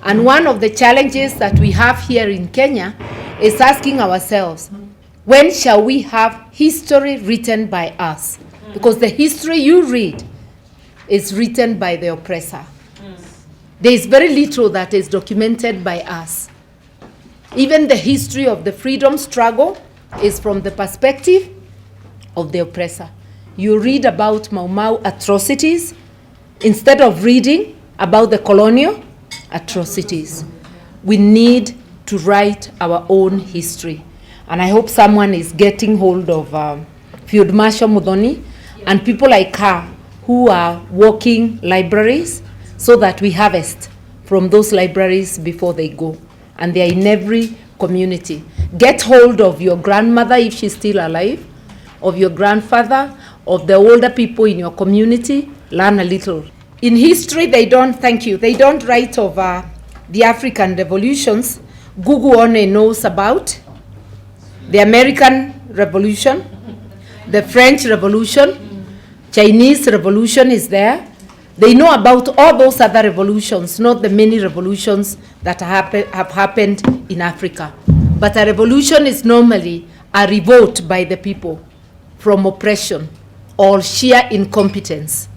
And one of the challenges that we have here in Kenya is asking ourselves, when shall we have history written by us? Because the history you read is written by the oppressor. There is very little that is documented by us. Even the history of the freedom struggle is from the perspective of the oppressor. You read about Mau Mau atrocities instead of reading about the colonial atrocities. We need to write our own history. And I hope someone is getting hold of Field Marshal Muthoni and people like her who are working libraries so that we harvest from those libraries before they go. And they are in every community. Get hold of your grandmother if she's still alive, of your grandfather, of the older people in your community. Learn a little. In history, they don't write of the African revolutions. Google only knows about the American Revolution, the French Revolution, Chinese Revolution is there. They know about all those other revolutions, not the many revolutions that have happened in Africa. But a revolution is normally a revolt by the people from oppression or sheer incompetence.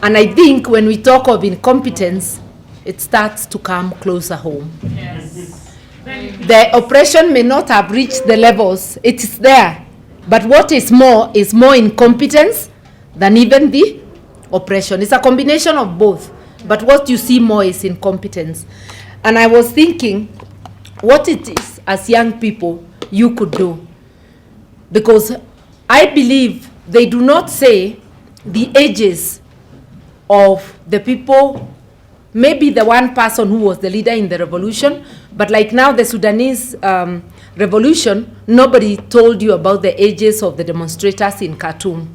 And I think when we talk of incompetence, it starts to come closer home. Yes. The oppression may not have reached the levels, it is there. But what is more incompetence than even the oppression. It's a combination of both. But what you see more is incompetence. And I was thinking what it is as young people you could do. Because I believe they do not say the ages of the people, maybe the one person who was the leader in the revolution, but like now the Sudanese revolution, nobody told you about the ages of the demonstrators in Khartoum.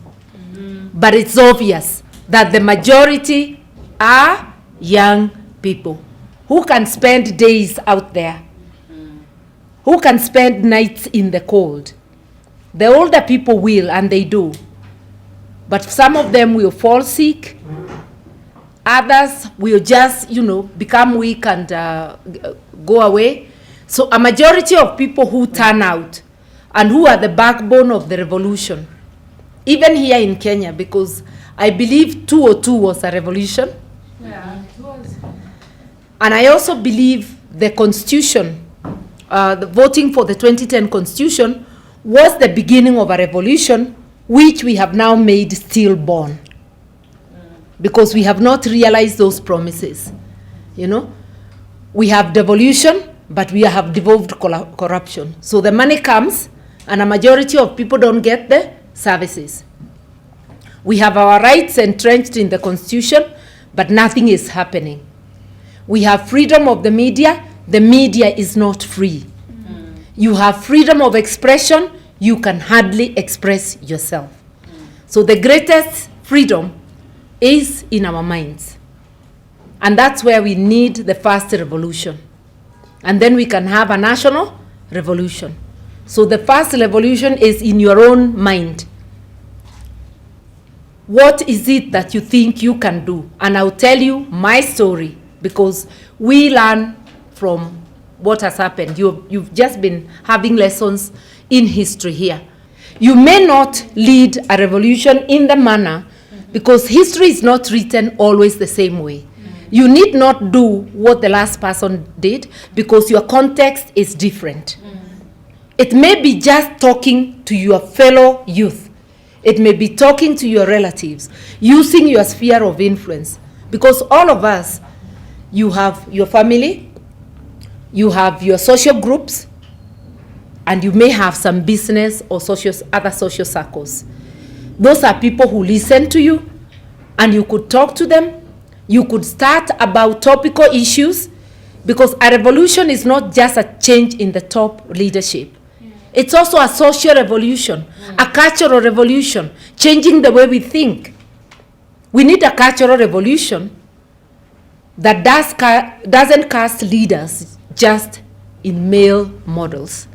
But it's obvious that the majority are young people who can spend days out there, who can spend nights in the cold. The older people will, and they do. But some of them will fall sick. Others will just, become weak and go away. So a majority of people who turn out and who are the backbone of the revolution, even here in Kenya, because I believe 202 was a revolution. Yeah, it was. And I also believe the Constitution, the voting for the 2010 Constitution, was the beginning of a revolution, which we have now made stillborn. Because we have not realized those promises. We have devolution, but we have devolved corruption. So the money comes, and a majority of people don't get the services. We have our rights entrenched in the Constitution, but nothing is happening. We have freedom of the media is not free. You have freedom of expression, you can hardly express yourself. So the greatest freedom is in our minds. And that's where we need the first revolution. And then we can have a national revolution. So the first revolution is in your own mind. What is it that you think you can do? And I'll tell you my story, because we learn from what has happened. You've just been having lessons in history here. You may not lead a revolution in the manner, because history is not written always the same way. You need not do what the last person did, because your context is different. It may be just talking to your fellow youth. It may be talking to your relatives, using your sphere of influence. Because all of us, you have your family, you have your social groups, and you may have some business or other social circles. Those are people who listen to you, and you could talk to them. You could start about topical issues, because a revolution is not just a change in the top leadership. It's also a social revolution, a cultural revolution, changing the way we think. We need a cultural revolution that doesn't cast leaders just in male models,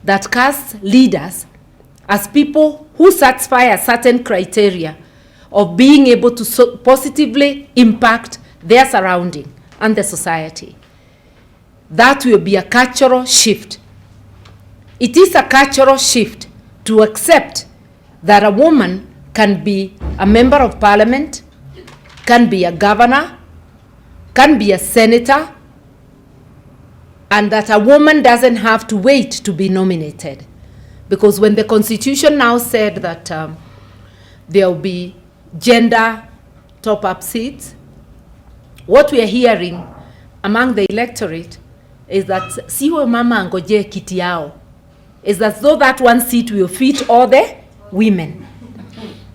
that casts leaders as people who satisfy a certain criteria of being able to positively impact their surrounding and the society. That will be a cultural shift. It is a cultural shift to accept that a woman can be a member of parliament, can be a governor, can be a senator, and that a woman doesn't have to wait to be nominated. Because when the Constitution now said that there will be gender top-up seats, what we are hearing among the electorate is that siwe mama angoje kiti yao. Is as though that one seat will fit all the women.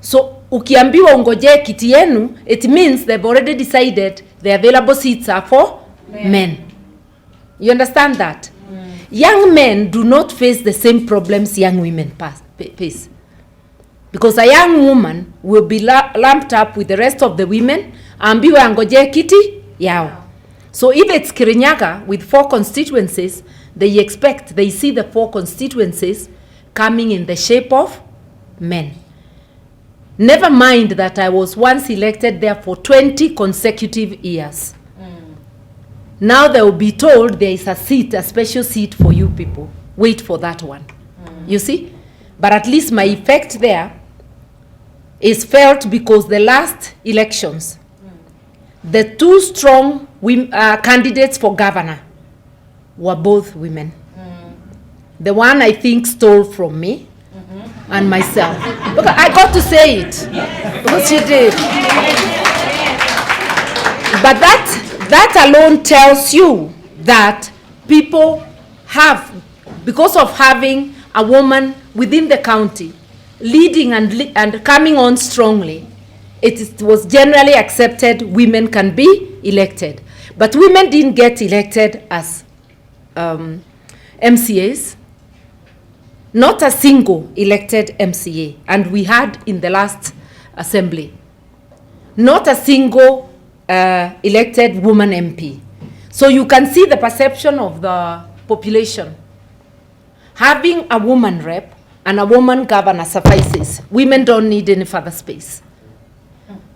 So ukiambiwa ungoje kiti yenu, it means they've already decided the available seats are for men. You understand that? Young men do not face the same problems young women face. Because a young woman will be lumped up with the rest of the women, ambiwe angoje kiti yao. So if it's Kirinyaga with 4 constituencies, they see the 4 constituencies coming in the shape of men. Never mind that I was once elected there for 20 consecutive years. Now they will be told there is a seat, a special seat for you people. Wait for that one. You see? But at least my effect there is felt because the last elections, the 2 strong candidates for governor were both women. The one I think stole from me and myself. Look, I got to say it. Because she did. But that alone tells you that people have, because of having a woman within the county leading and coming on strongly, it was generally accepted women can be elected. But women didn't get elected as MCAs. Not a single elected MCA. And we had in the last assembly. Not a single elected woman MP. So you can see the perception of the population. Having a woman rep and a woman governor suffices. Women don't need any further space.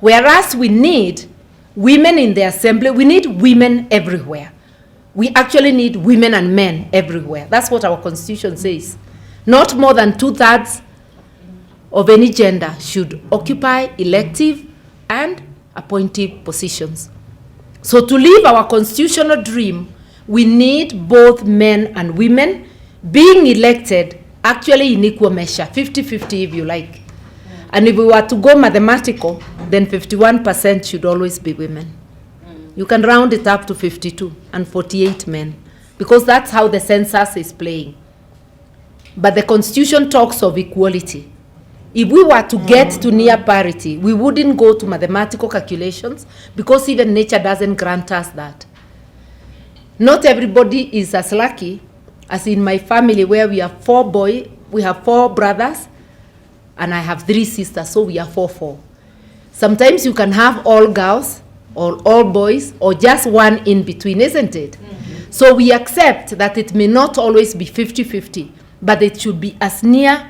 Whereas we need women in the assembly, we need women everywhere. We actually need women and men everywhere. That's what our constitution says. Not more than 2/3 of any gender should occupy elective and appointive positions. So to live our constitutional dream, we need both men and women being elected actually in equal measure, 50-50 if you like. And if we were to go mathematical, then 51% should always be women. You can round it up to 52 and 48 men, because that's how the census is playing. But the Constitution talks of equality. If we were to get to near parity, we wouldn't go to mathematical calculations, because even nature doesn't grant us that. Not everybody is as lucky as in my family, where we have 4 brothers, and I have 3 sisters, so we are 4. Sometimes you can have all girls, or all boys, or just one in between, isn't it? So we accept that it may not always be 50-50, but it should be as near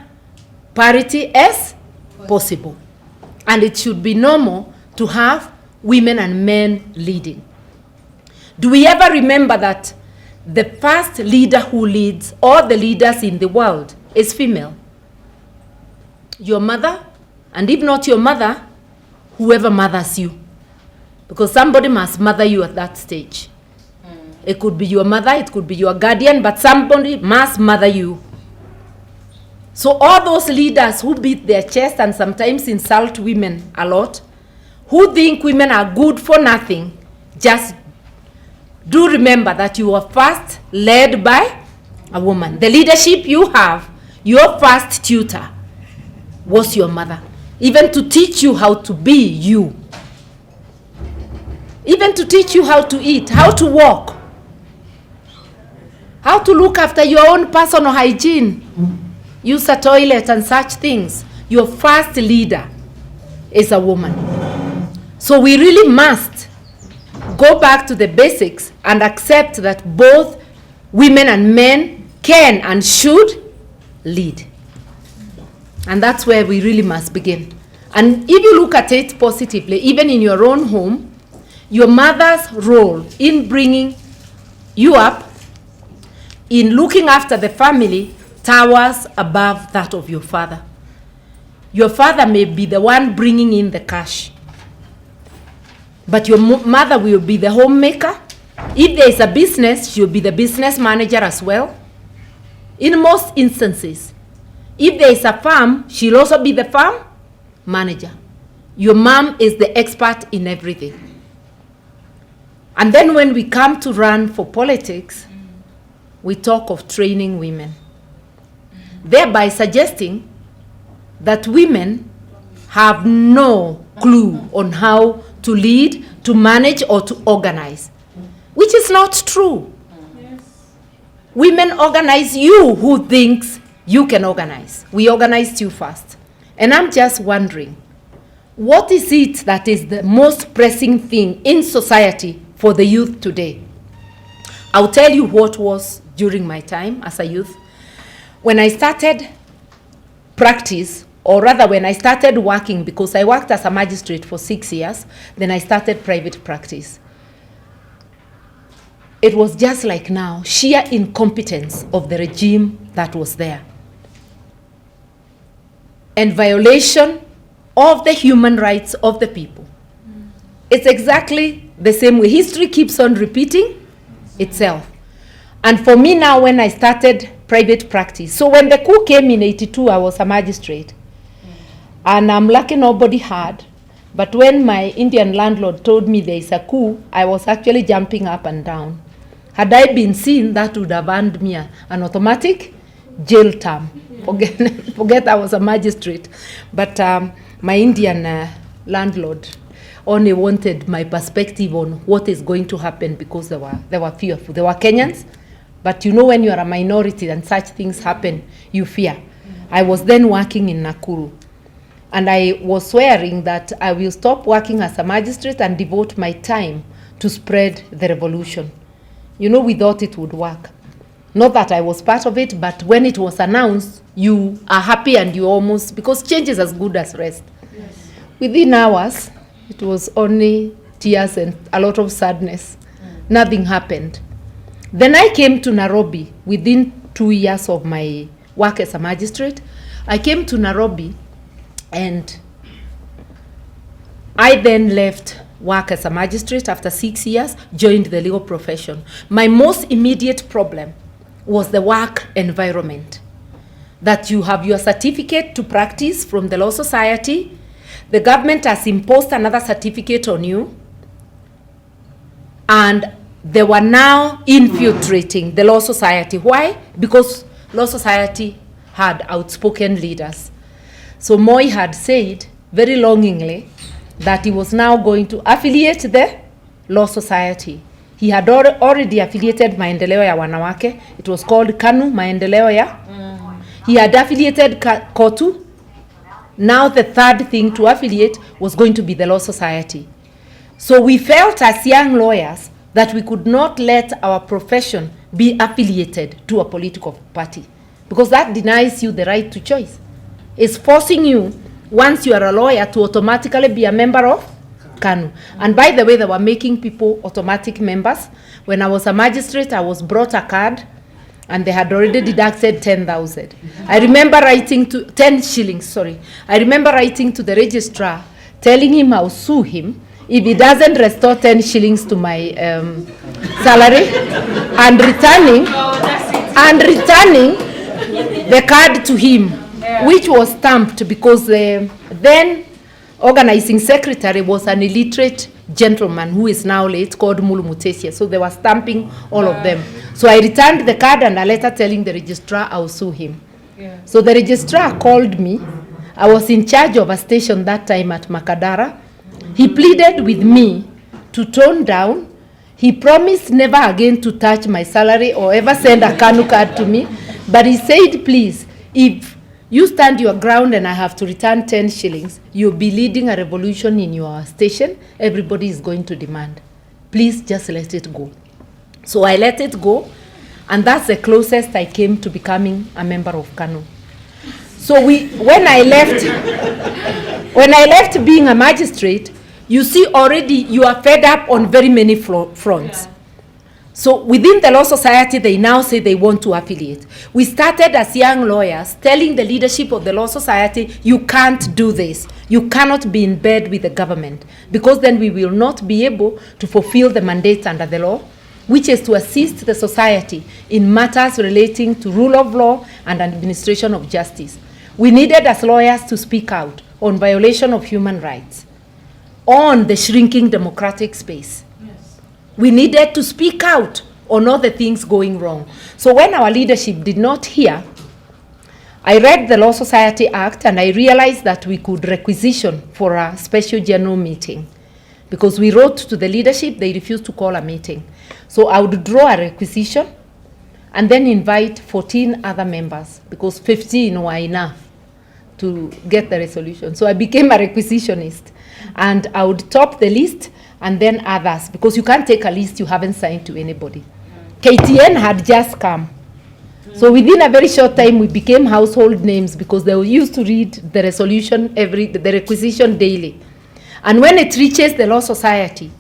parity as possible. And it should be normal to have women and men leading. Do we ever remember that the first leader who leads all the leaders in the world is female? Your mother, and if not your mother, whoever mothers you. Because somebody must mother you at that stage. It could be your mother, it could be your guardian, but somebody must mother you. So all those leaders who beat their chest and sometimes insult women a lot, who think women are good for nothing, just do remember that you were first led by a woman. The leadership you have, your first tutor was your mother. Even to teach you how to be you. Even to teach you how to eat, how to walk, how to look after your own personal hygiene, use a toilet and such things. Your first leader is a woman. So we really must go back to the basics and accept that both women and men can and should lead. And that's where we really must begin. And if you look at it positively, even in your own home, your mother's role in bringing you up, in looking after the family, towers above that of your father. Your father may be the one bringing in the cash, but your mother will be the homemaker. If there is a business, she'll be the business manager as well. In most instances, if there is a farm, she'll also be the farm manager. Your mom is the expert in everything. And then when we come to run for politics, we talk of training women, thereby suggesting that women have no clue on how to lead, to manage, or to organize, which is not true. Yes. Women organize. You who thinks you can organize. We organized you first. And I'm just wondering, what is it that is the most pressing thing in society for the youth today? I'll tell you what was during my time as a youth. When I started practice, or rather when I started working, because I worked as a magistrate for 6 years, then I started private practice. It was just like now, sheer incompetence of the regime that was there, and violation of the human rights of the people. It's exactly the same way. History keeps on repeating itself. And for me now, when I started private practice, so when the coup came in '82, I was a magistrate. And I'm lucky nobody had. But when my Indian landlord told me there is a coup, I was actually jumping up and down. Had I been seen, that would have earned me an automatic jail term. Forget I was a magistrate. But my Indian landlord only wanted my perspective on what is going to happen, because there were fearful. There were Kenyans, but you know when you are a minority and such things happen, you fear. I was then working in Nakuru. And I was swearing that I will stop working as a magistrate and devote my time to spread the revolution. You know, we thought it would work. Not that I was part of it, but when it was announced, you are happy and you almost, because change is as good as rest. Yes. Within hours, it was only tears and a lot of sadness. Nothing happened. Then I came to Nairobi within 2 years of my work as a magistrate. I came to Nairobi, and I then left work as a magistrate after 6 years, joined the legal profession. My most immediate problem was the work environment. That you have your certificate to practice from the Law Society, the government has imposed another certificate on you, and they were now infiltrating the Law Society. Why? Because Law Society had outspoken leaders. So Moi had said very longingly that he was now going to affiliate the Law Society. He had already affiliated Maendeleo ya Wanawake. It was called KANU, Maendeleo ya. He had affiliated KOTU. Now the third thing to affiliate was going to be the Law Society. So we felt as young lawyers that we could not let our profession be affiliated to a political party, because that denies you the right to choice. It's forcing you, once you are a lawyer, to automatically be a member of KANU. And by the way, they were making people automatic members. When I was a magistrate, I was brought a card, and they had already deducted 10,000. I remember writing to 10 shillings, sorry. I remember writing to the registrar, telling him I'll sue him if he doesn't restore 10 shillings to my salary, and returning the card to him, which was stamped, because the then organizing secretary was an illiterate gentleman who is now late, called Mulu Mutesia. So they were stamping all of them. So I returned the card and a letter telling the registrar I'll sue him. Yeah. So the registrar called me. I was in charge of a station that time at Makadara. He pleaded with me to tone down. He promised never again to touch my salary or ever send a KANU card to me. But he said, please, if you stand your ground and I have to return 10 shillings, you'll be leading a revolution in your station. Everybody is going to demand. Please just let it go. So I let it go, and that's the closest I came to becoming a member of KANU. So when I left being a magistrate, You see already you are fed up on very many fronts. Yeah. So within the Law Society, they now say they want to affiliate. We started as young lawyers telling the leadership of the Law Society, you can't do this. You cannot be in bed with the government, because then we will not be able to fulfill the mandate under the law, which is to assist the society in matters relating to rule of law and administration of justice. We needed as lawyers to speak out on violation of human rights, on the shrinking democratic space. Yes. We needed to speak out on all the things going wrong. So when our leadership did not hear, I read the Law Society Act and I realized that we could requisition for a special general meeting. Because we wrote to the leadership, they refused to call a meeting. So I would draw a requisition and then invite 14 other members, because 15 were enough to get the resolution. So I became a requisitionist, and I would top the list and then others, because you can't take a list you haven't signed to anybody. KTN had just come. So within a very short time, we became household names, because they used to read the resolution, the requisition daily. And when it reaches the Law Society,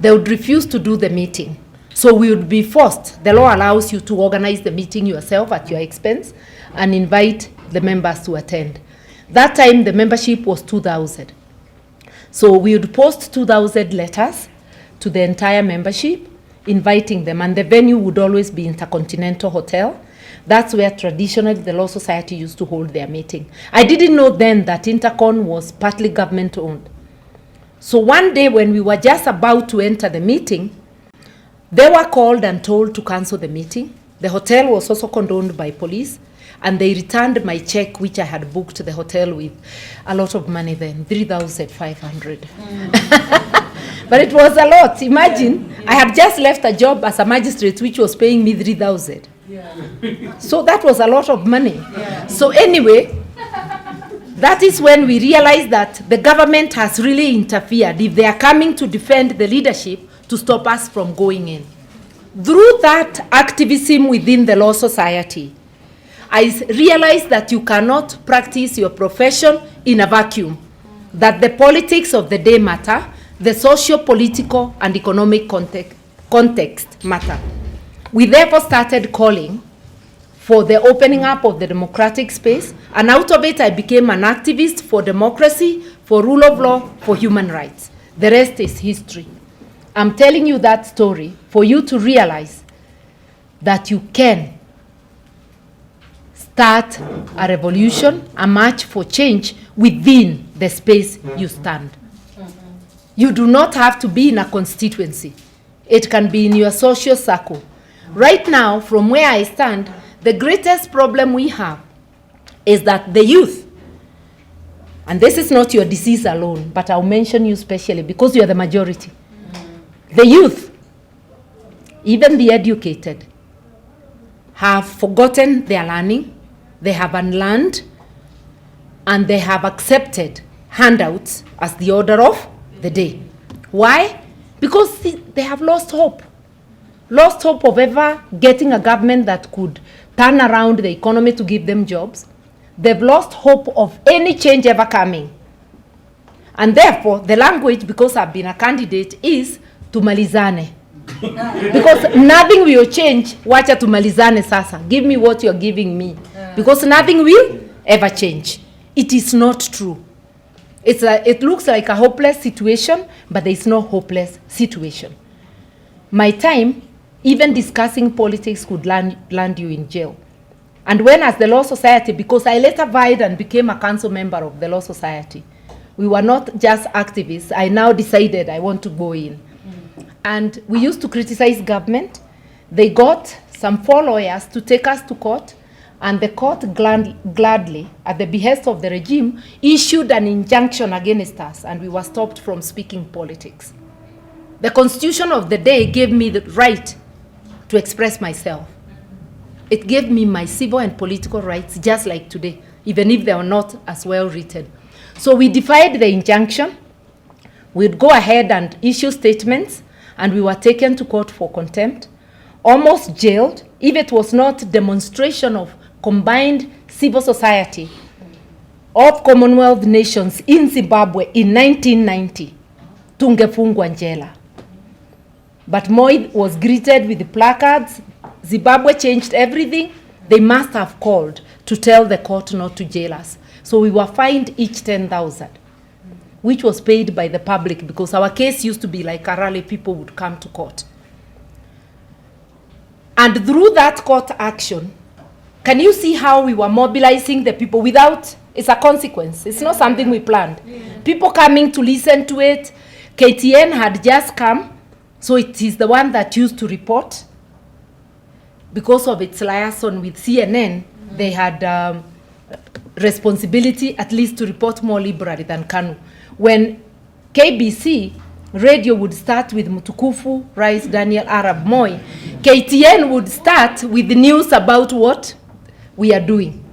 they would refuse to do the meeting. So we would be forced. The law allows you to organize the meeting yourself at your expense and invite the members to attend. That time, the membership was 2,000. So we would post 2,000 letters to the entire membership, inviting them, and the venue would always be Intercontinental Hotel. That's where traditionally the Law Society used to hold their meeting. I didn't know then that Intercon was partly government-owned. So one day when we were just about to enter the meeting, they were called and told to cancel the meeting. The hotel was also condoned by police, and they returned my check, which I had booked the hotel with a lot of money then, 3,500. But it was a lot. Imagine, I had just left a job as a magistrate, which was paying me 3,000. Yeah. So that was a lot of money. Yeah. So anyway, that is when we realized that the government has really interfered if they are coming to defend the leadership to stop us from going in. Through that activism within the Law Society, I realized that you cannot practice your profession in a vacuum, that the politics of the day matter, the socio-political and economic context matter. We therefore started calling for the opening up of the democratic space, and out of it I became an activist for democracy, for rule of law, for human rights. The rest is history. I'm telling you that story for you to realize that you can start a revolution, a march for change within the space you stand. You do not have to be in a constituency. It can be in your social circle. Right now, from where I stand, the greatest problem we have is that the youth, and this is not your disease alone, but I'll mention you specially because you are the majority. The youth, even the educated, have forgotten their learning, they have unlearned, and they have accepted handouts as the order of the day. Why? Because they have lost hope. Lost hope of ever getting a government that could turn around the economy to give them jobs. They've lost hope of any change ever coming. And therefore, the language, because I've been a candidate, is tumalizane. Because nothing will change, wacha tumalizane sasa. Give me what you're giving me. Because nothing will ever change. It is not true. It looks like a hopeless situation, but there is no hopeless situation. My time, even discussing politics could land you in jail. And when as the Law Society, because I later vied and became a council member of the Law Society, we were not just activists. I now decided I want to go in. And we used to criticize government. They got some 4 lawyers to take us to court, and the court gladly, at the behest of the regime, issued an injunction against us, and we were stopped from speaking politics. The constitution of the day gave me the right to express myself. It gave me my civil and political rights, just like today, even if they are not as well written. So we defied the injunction. We'd go ahead and issue statements, and we were taken to court for contempt, almost jailed, if it was not demonstration of combined civil society of Commonwealth nations in Zimbabwe in 1990. tungefungwa njela. But Moi was greeted with the placards. Zimbabwe changed everything. They must have called to tell the court not to jail us. So we were fined each 10,000, which was paid by the public because our case used to be like a rally, people would come to court. And through that court action, can you see how we were mobilizing the people without, it's a consequence. It's not something we planned. People coming to listen to it. KTN had just come, so it is the one that used to report. Because of its liaison with CNN, they had responsibility at least to report more liberally than KANU. When KBC radio would start with Mutukufu, Rice, Daniel, Arab, Moi, KTN would start with the news about what we are doing.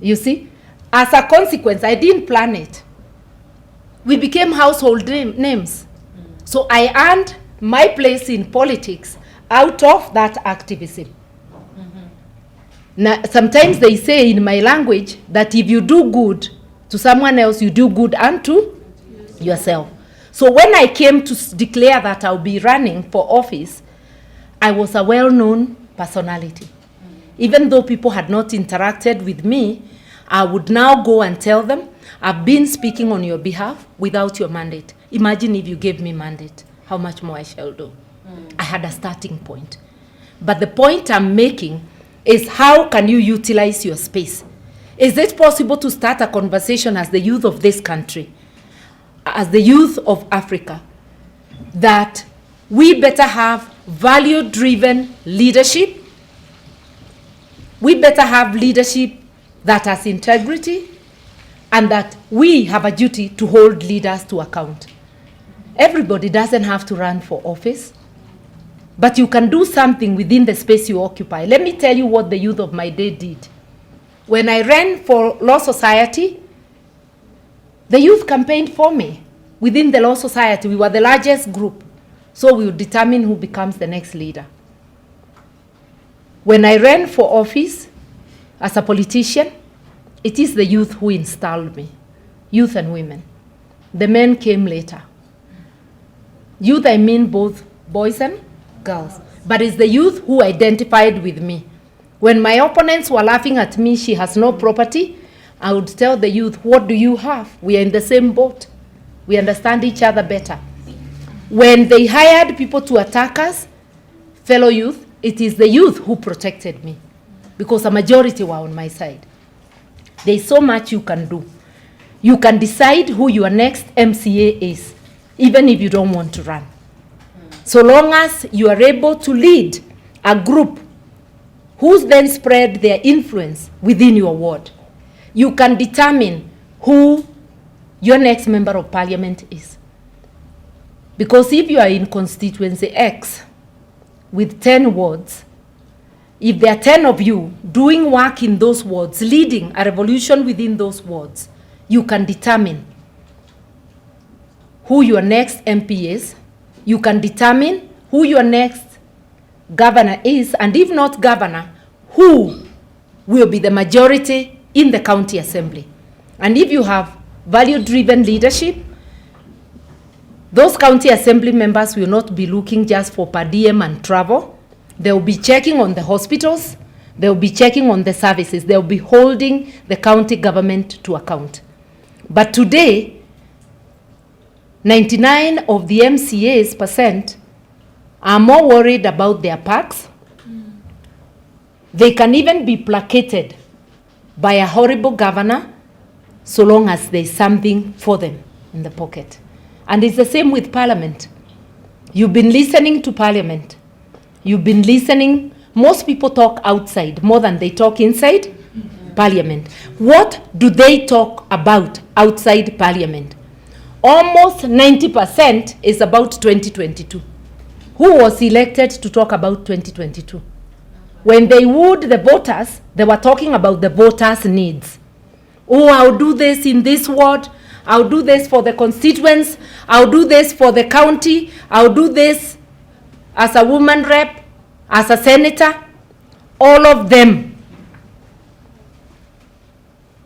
You see? As a consequence, I didn't plan it. We became household names. So I earned my place in politics out of that activism. Now, sometimes they say in my language that if you do good to someone else, you do good unto yourself. So when I came to declare that I'll be running for office, I was a well-known personality. Even though people had not interacted with me, I would now go and tell them, I've been speaking on your behalf without your mandate. Imagine if you gave me mandate, how much more I shall do. I had a starting point. But the point I'm making is how can you utilize your space? Is it possible to start a conversation as the youth of this country, as the youth of Africa, that we better have value-driven leadership? We better have leadership that has integrity, and that we have a duty to hold leaders to account. Everybody doesn't have to run for office, but you can do something within the space you occupy. Let me tell you what the youth of my day did. When I ran for Law Society, the youth campaigned for me. Within the Law Society, we were the largest group, so we would determine who becomes the next leader. When I ran for office as a politician, it is the youth who installed me, youth and women. The men came later. Youth, I mean both boys and girls, but it's the youth who identified with me. When my opponents were laughing at me, she has no property, I would tell the youth, what do you have? We are in the same boat. We understand each other better. When they hired people to attack us, fellow youth, it is the youth who protected me because a majority were on my side. There's so much you can do. You can decide who your next MCA is, even if you don't want to run. So long as you are able to lead a group who's then spread their influence within your ward, you can determine who your next member of parliament is. Because if you are in constituency X with 10 wards, if there are 10 of you doing work in those wards, leading a revolution within those wards, you can determine who your next MP is, you can determine who your next governor is, and if not governor, who will be the majority in the county assembly. And if you have value-driven leadership, those county assembly members will not be looking just for per diem and travel. They will be checking on the hospitals. They will be checking on the services. They will be holding the county government to account. But today, 99 of the MCAs% are more worried about their parks. They can even be placated by a horrible governor so long as there's something for them in the pocket. And it's the same with Parliament. You've been listening to Parliament. You've been listening. Most people talk outside more than they talk inside Parliament. What do they talk about outside Parliament? Almost 90% is about 2022. Who was elected to talk about 2022? When they wooed the voters, they were talking about the voters' needs. Oh, I'll do this in this ward. I'll do this for the constituents. I'll do this for the county. I'll do this as a woman rep, as a senator. All of them.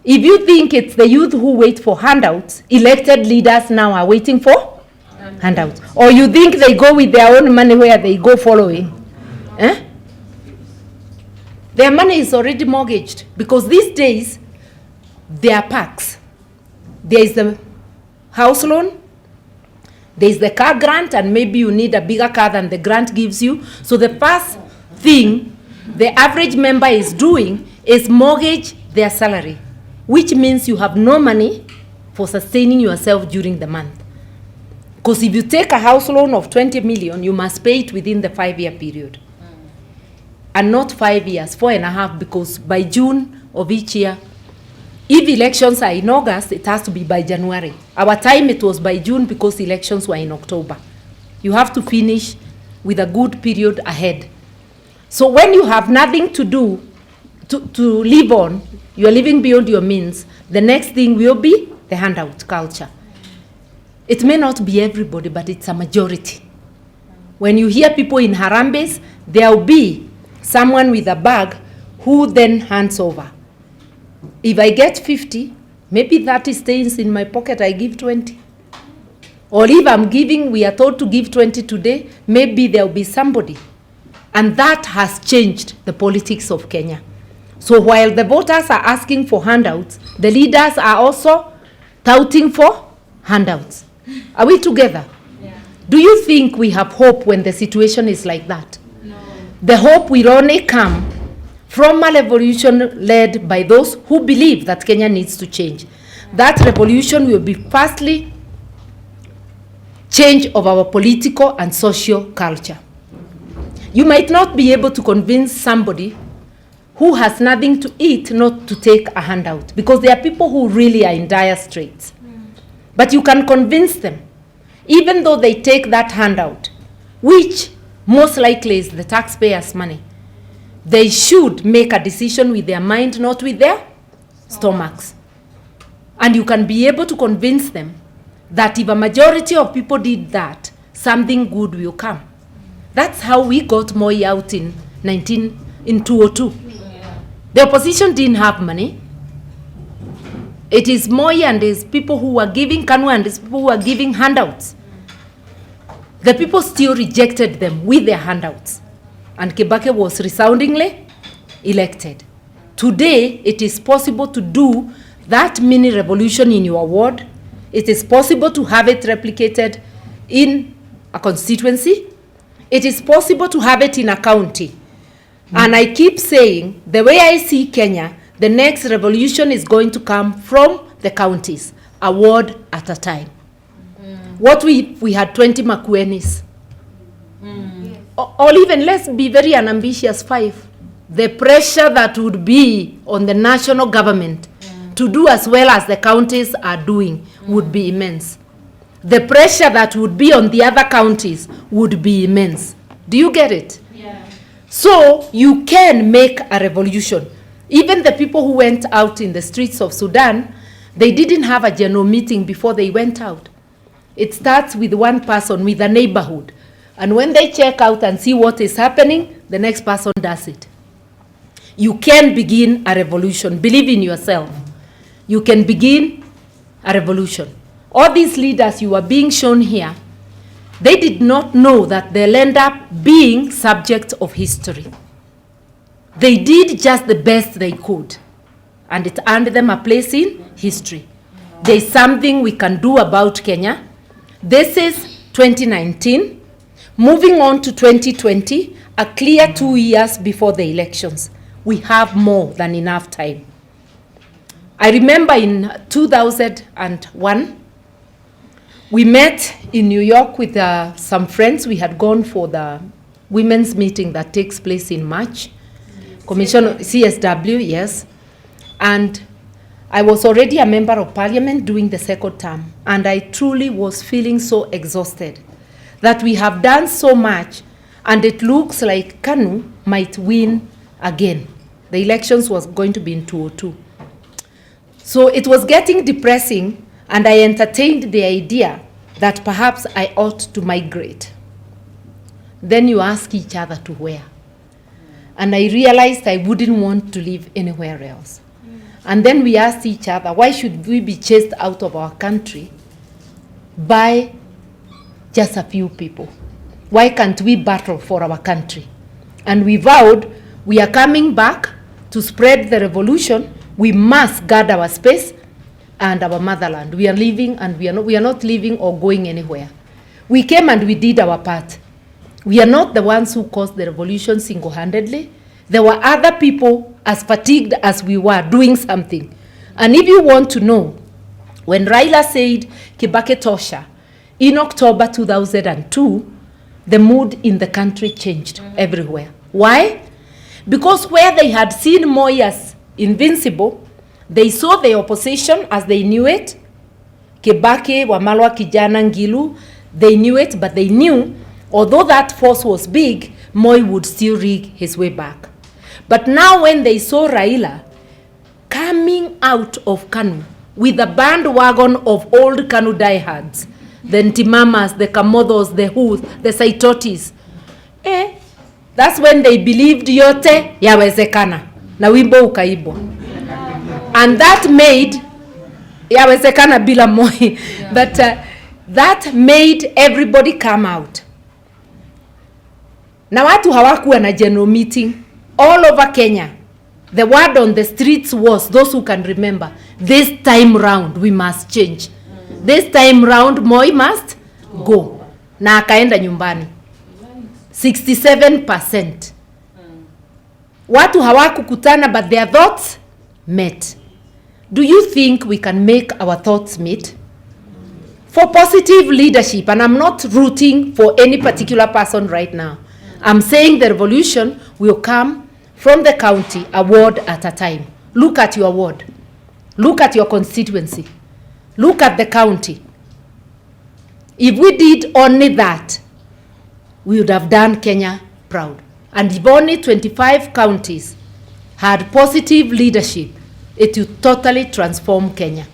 If you think it's the youth who wait for handouts, elected leaders now are waiting for handouts. Or you think they go with their own money where they go following? Eh? Their money is already mortgaged because these days there are packs. There is the house loan, there is the car grant, and maybe you need a bigger car than the grant gives you. So the first thing the average member is doing is mortgage their salary, which means you have no money for sustaining yourself during the month. Because if you take a house loan of 20 million, you must pay it within the 5-year period. And not 5 years, 4.5, because by June of each year, if elections are in August, it has to be by January. Our time it was by June because elections were in October. You have to finish with a good period ahead. So when you have nothing to do, to live on, you are living beyond your means, the next thing will be the handout culture. It may not be everybody, but it's a majority. When you hear people in Harambes, there will be someone with a bag who then hands over. If I get 50, maybe 30 stays in my pocket, I give 20. Or if I'm giving, we are told to give 20 today, maybe there will be somebody. And that has changed the politics of Kenya. So while the voters are asking for handouts, the leaders are also touting for handouts. Are we together? Yeah. Do you think we have hope when the situation is like that? No. The hope will only come from a revolution led by those who believe that Kenya needs to change. That revolution will be firstly change of our political and social culture. You might not be able to convince somebody who has nothing to eat not to take a handout, because there are people who really are in dire straits. But you can convince them, even though they take that handout, which most likely is the taxpayers' money, they should make a decision with their mind, not with their stomachs. And you can be able to convince them that if a majority of people did that, something good will come. That's how we got Moi out in 202. The opposition didn't have money. It is Moi and his people who were giving, Karua and his people who were giving handouts. The people still rejected them with their handouts. And Kibaki was resoundingly elected. Today, it is possible to do that mini revolution in your ward. It is possible to have it replicated in a constituency. It is possible to have it in a county. And I keep saying, the way I see Kenya, the next revolution is going to come from the counties, a ward at a time. What we had 20 Makuenis? Or even, let's be very unambitious, 5. The pressure that would be on the national government to do as well as the counties are doing would be immense. The pressure that would be on the other counties would be immense. Do you get it? Yeah. So you can make a revolution. Even the people who went out in the streets of Sudan, they didn't have a general meeting before they went out. It starts with one person, with a neighborhood. And when they check out and see what is happening, the next person does it. You can begin a revolution. Believe in yourself. You can begin a revolution. All these leaders you are being shown here, they did not know that they'll end up being subject of history. They did just the best they could, and it earned them a place in history. There's something we can do about Kenya. This is 2019. Moving on to 2020, a clear 2 years before the elections. We have more than enough time. I remember in 2001, we met in New York with some friends. We had gone for the women's meeting that takes place in March. Commission CSW, yes. And I was already a member of parliament doing the second term. And I truly was feeling so exhausted that we have done so much and it looks like KANU might win again. The elections was going to be in 2002. So it was getting depressing, and I entertained the idea that perhaps I ought to migrate. Then you ask each other to where. And I realized I wouldn't want to live anywhere else. And then we asked each other, why should we be chased out of our country by just a few people? Why can't we battle for our country? And we vowed we are coming back to spread the revolution. We must guard our space and our motherland. We are leaving, and we are not leaving or going anywhere. We came and we did our part. We are not the ones who caused the revolution single-handedly. There were other people as fatigued as we were doing something. And if you want to know, when Raila said Kibaki tosha in October 2002, the mood in the country changed everywhere. Why? Because where they had seen Moi as invincible, they saw the opposition as they knew it. Kibaki, Wamalwa, Kijana, Ngilu, they knew it, but they knew, although that force was big, Moi would still rig his way back. But now when they saw Raila coming out of Kanu with a bandwagon of old Kanu diehards, the Ntimamas, the Kamodos, the Huth, the Saitotis, that's when they believed yote yawezekana na wimbo ukaibwa. And that made yawezekana bila Moi, but that made everybody come out. Na watu hawakuwa na general meeting all over Kenya. The word on the streets was, those who can remember, this time round we must change. This time round Moi must go. Na akaenda nyumbani. 67%. Watu hawakukutana, but their thoughts met. Do you think we can make our thoughts meet? For positive leadership, and I'm not rooting for any particular person right now. I'm saying the revolution will come from the county, a ward at a time. Look at your ward. Look at your constituency. Look at the county. If we did only that, we would have done Kenya proud. And if only 25 counties had positive leadership, it would totally transform Kenya.